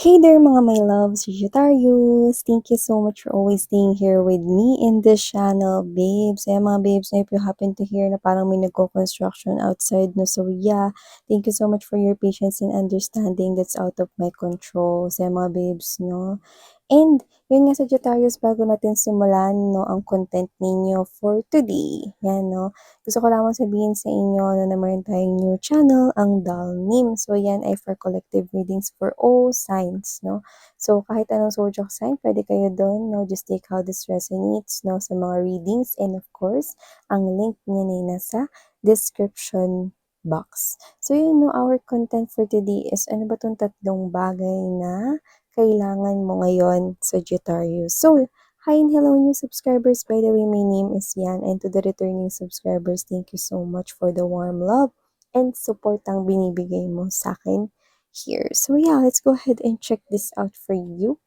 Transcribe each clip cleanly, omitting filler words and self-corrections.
Hey there mga my loves, Sagittarius! Thank you so much for always staying here with me in this channel, babes. Ayan mga babes, na if you happen to hear na parang may nagko-construction outside no, so yeah, thank you so much for your patience and understanding. That's out of my control. So mga babes, no? And yun nga Sagittarius, bago natin simulan no, ang content ninyo for today. Yan no. Gusto ko lamang sabihin sa inyo na meron tayong new channel, ang Dalnim. So yan ay for collective readings for all signs. No. So kahit anong zodiac sign, pwede kayo doon. No. Just take how this resonates no, sa mga readings. And of course, ang link niya ay nasa description box. So yun no, our content for today is ano ba tong tatlong bagay na kailangan mo ngayon, Sagittarius. So, hi and hello new subscribers. By the way, my name is Yan, and to the returning subscribers, thank you so much for the warm love and support ang binibigay mo sa akin here. So yeah, let's go ahead and check this out for you,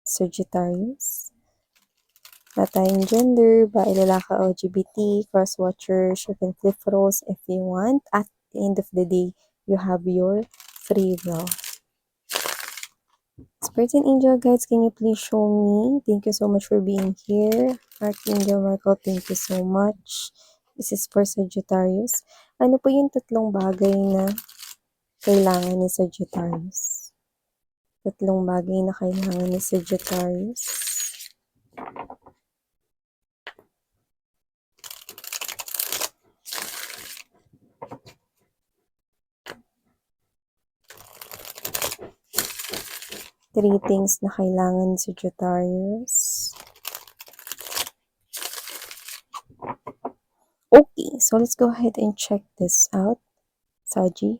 Sagittarius. Na tayong gender, bae, lalaki, LGBT, cross-watchers, you can flip roles if you want. At the end of the day, you have your free will. Spirits and angel guides, can you please show me? Thank you so much for being here. Archangel Michael, thank you so much. This is for Sagittarius. Ano po yung tatlong bagay na kailangan ni Sagittarius? Tatlong bagay na kailangan ni Sagittarius. Three things na kailangan ni Sagittarius. Okay, so let's go ahead and check this out, Saji.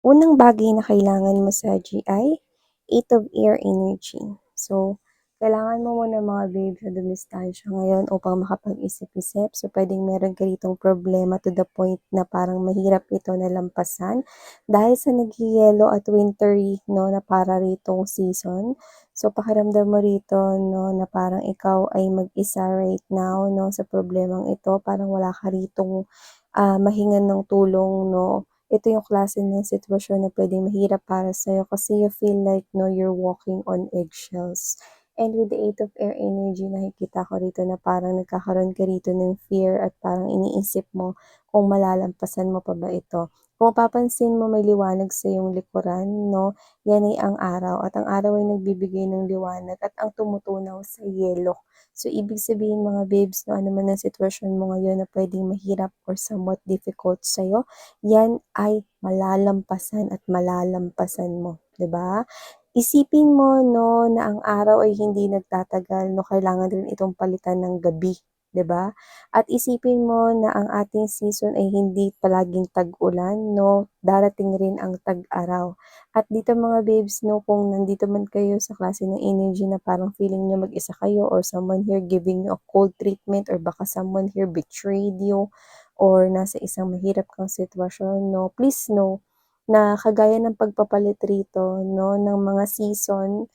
Unang bagay na kailangan mo, Saji, ay 8 of air energy. So, kailangan mo muna mga babes na dumistansya ngayon upang makapag-isip-isip. So, pwedeng meron ka ditong problema to the point na parang mahirap ito nalampasan dahil sa nagyayelo at wintry, no, na para ritong season. So, pakiramdam mo rito, no, na parang ikaw ay mag-isa right now, no, sa problemang ito. Parang wala ka ritong mahingan ng tulong, no. Ito yung klase ng sitwasyon na pwedeng mahirap para sa'yo kasi you feel like, no, you're walking on eggshells. And with the 8 of air energy, nakikita ko rito na parang nagkakaroon ka rito ng fear at parang iniisip mo kung malalampasan mo pa ba ito. Kung mapapansin mo, may liwanag sa iyong likuran, no? Yan ay ang araw. At ang araw ay nagbibigay ng liwanag at ang tumutunaw sa yelo. So, ibig sabihin mga babes, no, ano man ang sitwasyon mo ngayon na pwedeng mahirap or somewhat difficult sa'yo, yan ay malalampasan at malalampasan mo, 'di ba? Isipin mo no na ang araw ay hindi nagtatagal, no, kailangan din itong palitan ng gabi, 'di ba? At isipin mo na ang ating season ay hindi palaging tag-ulan, no, darating rin ang tag-araw. At dito mga babes, no, kung nandito man kayo sa klase ng energy na parang feeling niyo mag-isa kayo or someone here giving you a cold treatment or baka someone here betrayed you, or nasa isang mahirap kang sitwasyon, no, please know na kagaya ng pagpapalit rito, no, ng mga season,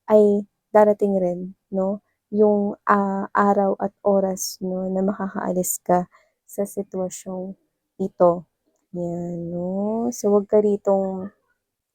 ay darating rin, no, yung araw at oras, no, na makakaalis ka sa sitwasyong ito. Yan, no. So, wag ka ritong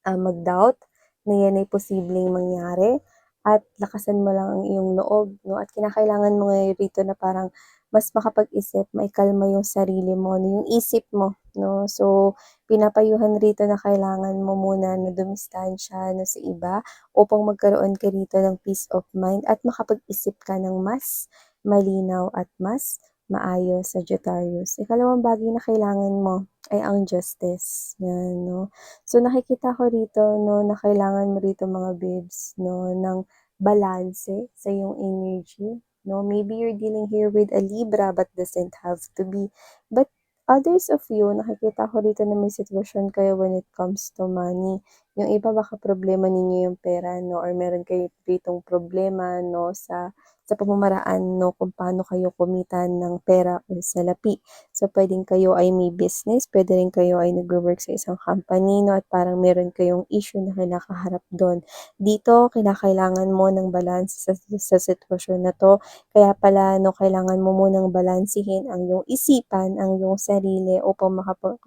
mag-doubt na yan ay posibleng mangyari at lakasan mo lang ang iyong loob, no? At kinakailangan mo ngayon rito na parang mas makapag-isip, maikalma yung sarili mo, no? Yung isip mo, no? So, pinapayuhan rito na kailangan mo muna na dumistansya no, sa iba upang magkaroon ka rito ng peace of mind at makapag-isip ka ng mas malinaw at mas maayos, Sagittarius. Ikalawang bagay na kailangan mo ay ang justice. Yan, no? So, nakikita ko rito, no, na kailangan mo rito mga babes, no, ng balanse sa iyong energy, no? Maybe you're dealing here with a Libra but doesn't have to be. But others of you, nakikita ko rito na may sitwasyon kayo when it comes to money. Yung iba baka problema ninyo yung pera, no? Or meron kayo ritong problema, no, sa sa pamamaraan 'no, kung paano kayo kumita ng pera or salapi. So, puwedeng kayo ay may business, puwede rin kayo ay nagwo-work sa isang company 'no, at parang meron kayong issue na kinakaharap do'n. Dito kinakailangan mo ng balanse sa sitwasyon na 'to, kaya pala 'no, kailangan mo munang balansehin ang iyong isipan, ang iyong sarili upang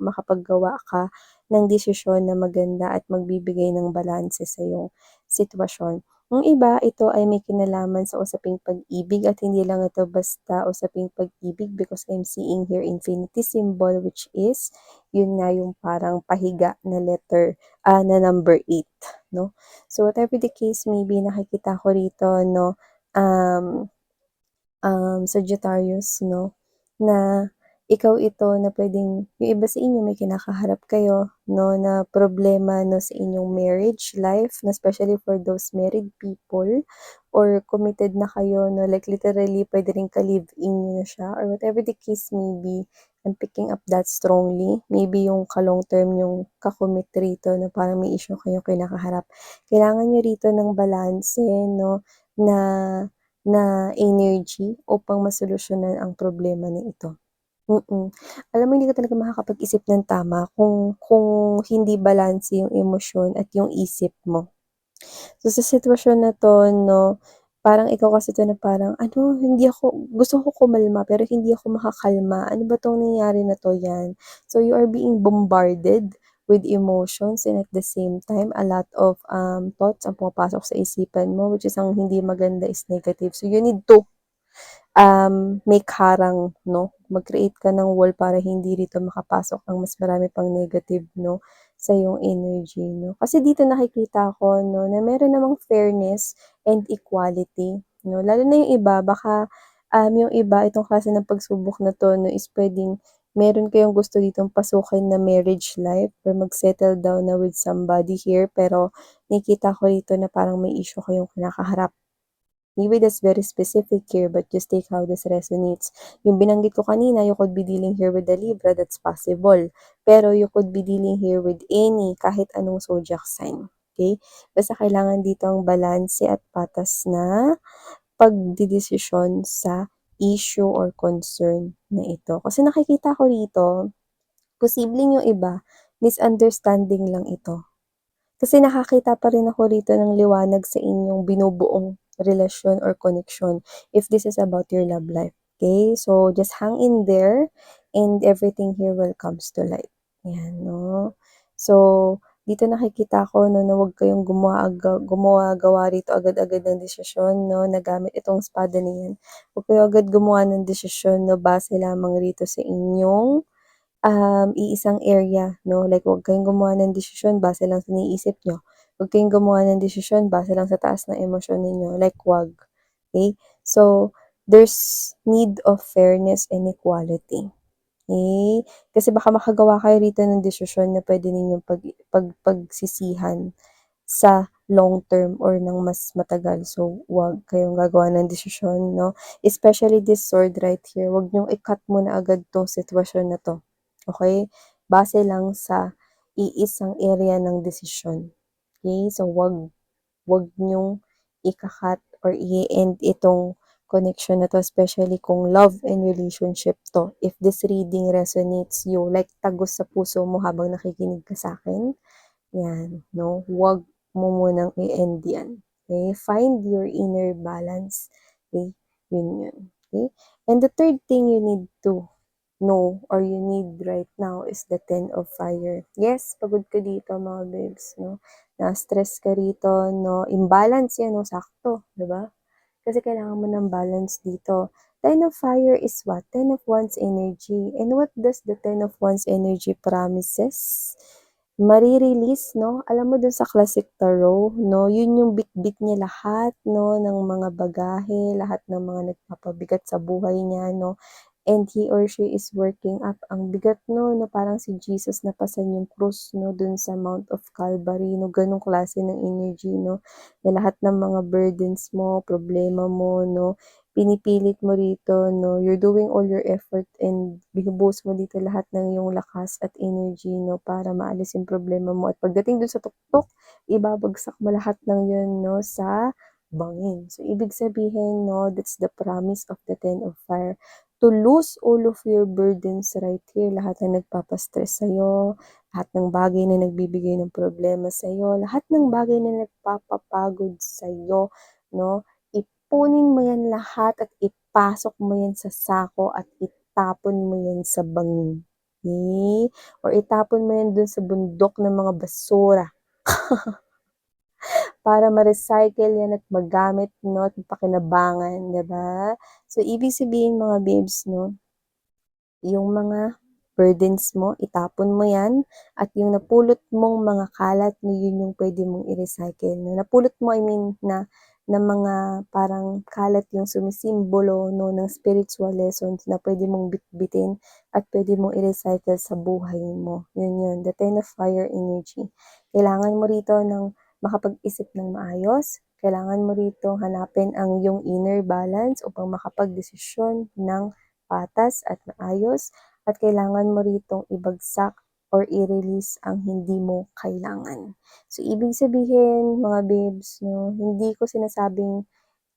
makapaggawa ka ng desisyon na maganda at magbibigay ng balanse sa iyong sitwasyon. Yung iba, ito ay may kinalaman sa usaping pag-ibig at hindi lang ito basta usaping pag-ibig because I'm seeing here infinity symbol which is, yun nga yung parang pahiga na letter, na number 8, no? So, whatever the case may be, nakikita ko rito, no, um, Sagittarius 'no, na ikaw ito na puwedeng yung iba sa inyo may kinakaharap kayo 'no, na problema 'no sa inyong marriage life na especially for those married people or committed na kayo 'no, like literally puwede rin ka-live-in niyo na siya or whatever the case may be. I'm picking up that strongly. Maybe yung ka-long term yung ka-commit rito na parang may issue kayong kinakaharap. Kailangan niyo rito ng balanse 'no, na na energy upang masolusyonan ang problema na ito. Alam mo hindi ka talaga makakapag-isip ng tama kung hindi balanse yung emosyon at yung isip mo. So, sa sitwasyon na 'to 'no, parang ikaw kasi 'to na parang, "Ano, hindi ako gusto ko kumalma pero hindi ako makakalma. Ano ba 'tong nangyayari na 'to?" 'Yan. So, you are being bombarded with emotions and at the same time a lot of, thoughts ang pumapasok sa isipan mo which is ang hindi maganda is negative. So, you need to make harang 'no, mag-create ka ng wall para hindi rito makapasok ang mas marami pang negative 'no, sa iyong energy 'no. Kasi dito nakikita ko 'no, na meron namang fairness and equality 'no, lalo na yung iba baka, yung iba itong klase ng pagsubok na 'to 'no is puwedeng meron kayong gusto ditong pasukin na marriage life or mag-settle down na with somebody here pero nakikita ko rito na parang may issue kayong kinakaharap. Maybe that's very specific here, but just take how this resonates. Yung binanggit ko kanina, you could be dealing here with a Libra, that's possible. Pero you could be dealing here with any, kahit anong zodiac sign. Okay? Basta kailangan dito ang balanse at patas na pagdidesisyon sa issue or concern na ito. Kasi nakikita ko rito, posibleng yung iba, misunderstanding lang ito. Kasi nakakita pa rin ako rito ng liwanag sa inyong binubuong relasyon or connection if this is about your love life, okay? So, just hang in there and everything here will comes to light. Yan, 'no? So, dito nakikita ko 'no, na huwag kayong gawa rito agad-agad ng desisyon 'no, na gamit itong espada na 'yan. Huwag kayo agad gumawa ng desisyon 'no, base lamang rito sa inyong iisang area 'no, like huwag kayong gumawa ng desisyon base lang sa naiisip niyo. Huwag kayong gumawa ng desisyon base lang sa taas ng emosyon ninyo, like wag, okey? So, there's need of fairness and equality, okey? Kasi baka makagawa kayo rito ng desisyon na puwede ninyong pagsisihan sa long term or ng mas matagal. So, wag kayong gagawa ng desisyon 'no, especially this sword right here, wag niyong i-cut muna agad 'tong sitwasyon na 'to, okey? Base lang sa iisang area ng desisyon, okey? So, wag wag niyong ika-cut or i-e-end itong connection na 'to, especially kung love and relationship 'to. If this reading resonates you, like tagos sa puso mo habang nakikinig ka sa'kin, 'yan 'no, huwag mo munang i-end 'yan, okey? Find your inner balance, okey? Yun yun, okey? And the third thing you need to know or you need right now is the 10 of fire. Yes, pagod ka dito mga babes 'no, na-stress ka rito 'no, imbalance 'yan 'no, sakto, 'di ba? Kasi kailangan mo ng balance dito. 10 of fire is what? 10 of wands energy. And what does the 10 of wands energy promises? Mare-release 'no, alam mo dun sa classic tarot 'no, yun yung bitbit niya lahat 'no, ng mga bagahe, lahat ng mga nagpapabigat sa buhay niya 'no, and he or she is working up. Ang bigat 'no, na parang si Jesus napasan yung krus 'no, dun sa Mount of Calvary 'no, ganong klase ng energy 'no, na lahat ng mga burdens mo, problema mo 'no, pinipilit mo rito 'no, you're doing all your effort and binubuhos mo dito lahat ng iyong lakas at energy 'no, para maalis yung problema mo at pagdating dun sa tuktok, ibabagsak mo lahat ng yun 'no, sa bangin. So, ibig sabihin, no, that's the promise of the Ten of Fire. To lose all of your burdens right here, lahat na nagpapastress sa'yo, lahat ng bagay na nagbibigay ng problema sa'yo, lahat ng bagay na nagpapapagod sa'yo, no, ipunin mo yan lahat at ipasok mo yan sa sako at itapon mo yan sa bangin. Okay? Or itapon mo yan dun sa bundok ng mga basura para ma-recycle yan at magamit, no, at pakinabangan, 'di ba? So, ibig sabihin mga babes, no, yung mga burdens mo, itapon mo yan, at yung napulot mong mga kalat, no, yun yung pwede mong i-recycle. No? Napulot mo, I mean, na mga parang kalat yung sumisimbolo, no, ng spiritual lessons na pwede mong bitbitin at pwede mong i-recycle sa buhay mo. Yun yun, the Ten of Fire energy. Kailangan mo rito ng makapag-isip ng maayos, kailangan mo rito hanapin ang yung inner balance upang makapag-desisyon ng patas at maayos, at kailangan mo ritong ibagsak or i-release ang hindi mo kailangan. So, ibig sabihin, mga babes, no, hindi ko sinasabing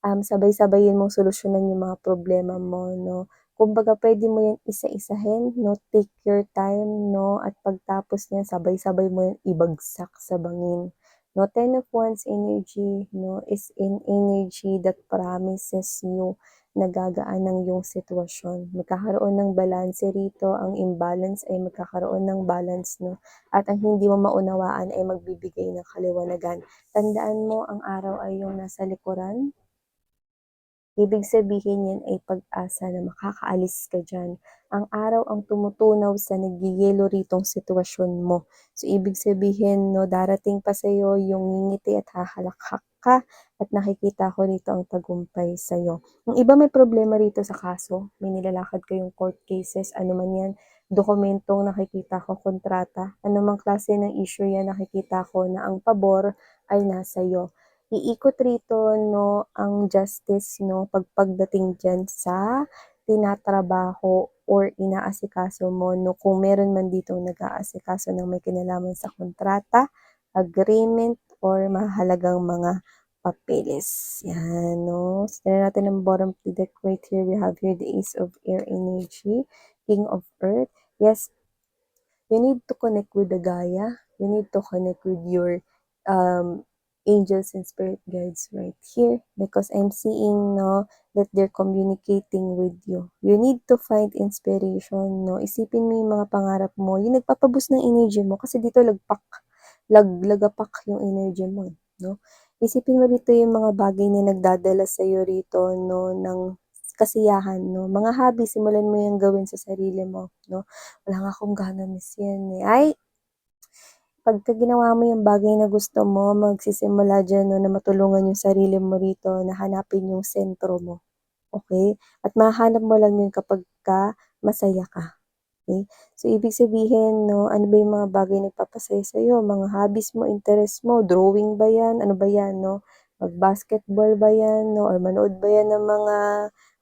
sabay-sabayin mong solusyonan yung mga problema mo, no. Kumbaga, pwede mo yan isa-isahin, no, take your time, no, at pagtapos niyan, sabay-sabay mo yan ibagsak sa bangin. No, Ten of Wands energy, no, is in energy that promises you na gagaan ng iyong sitwasyon. Magkakaroon ng balanse rito, ang imbalance ay magkakaroon ng balance, no, at ang hindi mo maunawaan ay magbibigay ng kaliwanagan. Tandaan mo, ang araw ay yung nasa likuran. Ibig sabihin yan ay pag-asa na makakaalis ka dyan. Ang araw ang tumutunaw sa nagyayelo ritong sitwasyon mo. So, ibig sabihin, no, darating pa sa'yo yung ngingiti at hahalakhak ka at nakikita ko rito ang tagumpay sa'yo. Yung iba may problema rito sa kaso, may nilalakad kayong court cases, ano man yan, dokumentong nakikita ko, kontrata, anumang klase ng issue yan, nakikita ko na ang pabor ay nasa iyo. Iikot rito, no, ang justice, no, pagdating dyan sa tinatrabaho or inaasikaso mo, no, kung meron man ditong nag-aasikaso ng may kinalaman sa kontrata, agreement, or mahalagang mga papeles. Yan, no. Tignan natin ang bottom of the deck right here. We have here the Ace of Air energy, King of Earth. Yes, you need to connect with the Gaia. You need to connect with your angels and spirit guides right here, because I'm seeing, no, that they're communicating with you. You need to find inspiration, no. Isipin mo yung mga pangarap mo, yung nagpapaboost ng energy mo, kasi dito lagapak yung energy mo, no. Isipin mo dito yung mga bagay na nagdadala sa iyo rito, no, ng kasiyahan, no. Mga hobby, simulan mo yung gawin sa sarili mo, no. Wala nga akong gana, miss yan, eh. Ay, pagka ginawa mo yung bagay na gusto mo, magsisimula dyan, no, na matulungan yung sarili mo rito, na hanapin yung sentro mo. Okay? At mahanap mo lang yun kapag masaya ka. Okay? So, ibig sabihin, no, ano ba yung mga bagay na nagpapasaya sa'yo? Mga hobbies mo, interest mo, drawing ba yan? Ano ba yan, no? Mag-basketball ba yan, no? Or manood ba yan ng mga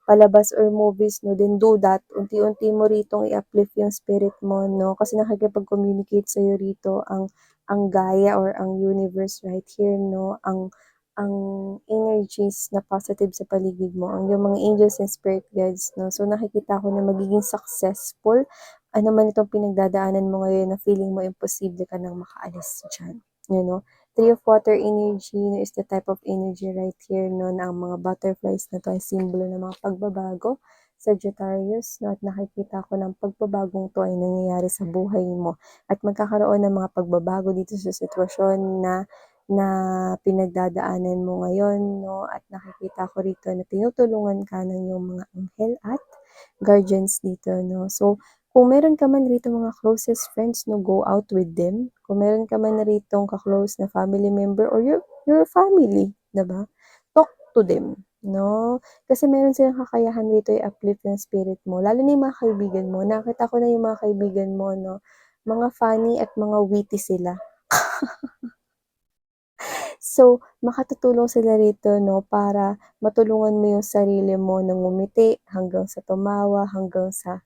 palabas or movies, no? Then do that. Unti-unti mo ritong i-uplift yung spirit mo, no? Kasi nakikipag-communicate sa'yo rito ang Gaia or ang universe right here, no? Ang energies na positive sa paligid mo, ang yung mga angels and spirit guides, no? So, nakikita ko na magiging successful ano man itong pinagdadaanan mo ngayon na feeling mo imposible ka nang makaalis dyan. You know? Three of Water energy, no, is the type of energy right here, no, na ang mga butterflies na to ay simbolo ng mga pagbabago. Sagittarius, no, at nakikita ko ng pagbabagong to ay nangyayari sa buhay mo. At magkakaroon ng mga pagbabago dito sa sitwasyon na pinagdadaanan mo ngayon, no, at nakikita ko rito na tinutulungan ka ng iyong mga anghel at guardians dito, no. So, kung meron ka man rito mga closest friends, no, go out with them. Kung meron ka man rito ka-close na family member or your family, 'di ba? Talk to them, no? Kasi meron silang kakayahan rito i-uplift yung spirit mo. Lalo na yung mga kaibigan mo. Nakita ko na yung mga kaibigan mo, no, mga funny at mga witty sila. So, makatutulong sila rito, no, para matulungan mo yung sarili mo na ngumiti hanggang sa tumawa, hanggang sa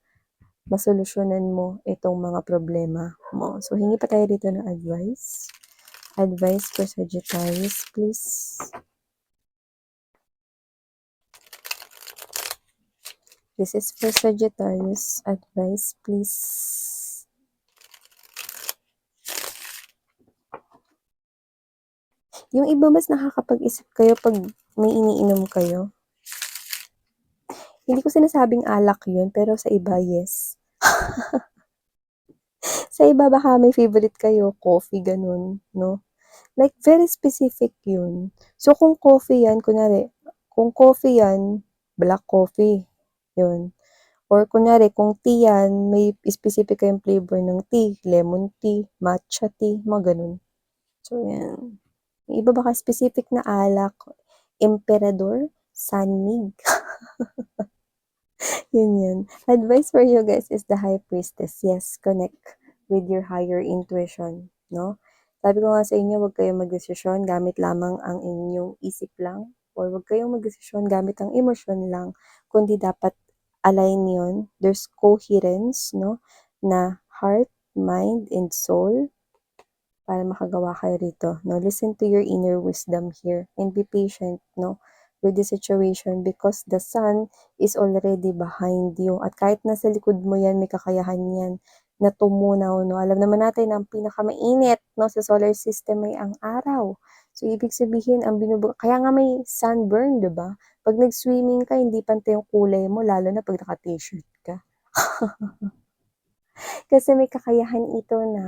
masolusyonan mo itong mga problema mo. So, hingi pa tayo dito ng advice. Advice for Sagittarius, please. This is for Sagittarius advice, please. Yung iba mas nakakapag-isip kayo pag may iniinom kayo. Hindi ko sinasabing alak yun, pero sa iba, yes. Sa iba baka may favorite kayo, coffee, ganun, no? Like, very specific yun. So, kung coffee yan, kunwari, kung coffee yan, black coffee, yun. Or kunyari, kung tea yan, may specific kayong flavor ng tea, lemon tea, matcha tea, mga ganun. So, yan. May iba baka specific na alak, emperador, sanmig. Yun. Advice for you guys is the High Priestess. Yes, connect with your higher intuition, no? Sabi ko nga sa inyo, huwag kayong magdesisyon gamit lamang ang inyong isip lang, or huwag kayong magdesisyon gamit ang emosyon lang, kundi dapat align yun. There's coherence, no? Na heart, mind, and soul para makagawa kayo rito, no? Listen to your inner wisdom here and be patient, no? With the situation because the sun is already behind you. At kahit nasa likod mo yan, may kakayahan yan na tumunaw, no? Alam naman natin na ang pinakamainit, no, sa solar system ay ang araw. So, ibig sabihin, kaya nga may sunburn, di ba? Pag nag-swimming ka, hindi pantay yung kulay mo, lalo na pag naka-t-shirt ka. Kasi may kakayahan ito na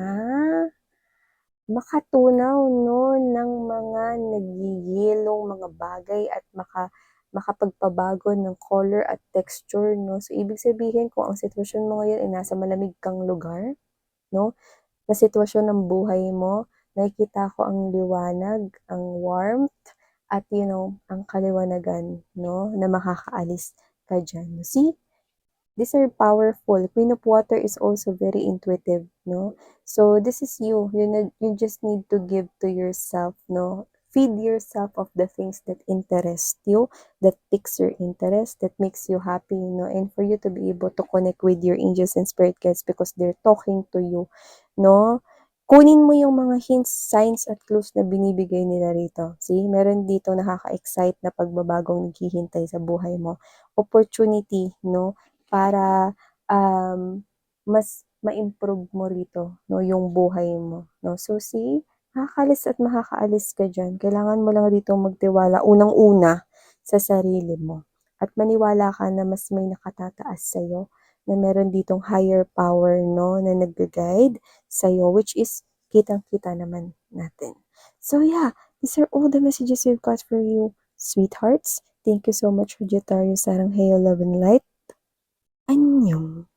makatunaw, no, ng mga nagyi-yellow mga bagay at makapagpabago ng color at texture, no. So, ibig sabihin kung ang sitwasyon mo ngayon ay nasa malamig kang lugar, no, na sitwasyon ng buhay mo, nakikita ko ang liwanag, ang warmth, at ang kaliwanagan, no, na makakaalis ka diyan. See? These are powerful. Queen of Water is also very intuitive, no? So, this is you. You just need to give to yourself, no? Feed yourself of the things that interest you, that piques your interest, that makes you happy, no? And for you to be able to connect with your angels and spirit guides because they're talking to you, no? Kunin mo yung mga hints, signs, at clues na binibigay nila rito. See, meron dito nakaka-excite na pagbabagong naghihintay sa buhay mo. Opportunity, no? Para mas ma-improve mo rito, no, yung buhay mo, no. So, see, makakaalis at makakaalis ka diyan. Kailangan mo lang rito magtiwala unang-una sa sarili mo at maniwala ka na mas may nakatataas sa'yo, na meron ditong higher power, no, na nagga-guide sa'yo, which is kitang-kita naman natin. So, yeah, these are all the messages we've got for you, sweethearts. Thank you so much, Sagittarius, Sarang Heyo, Love and Light. 안녕.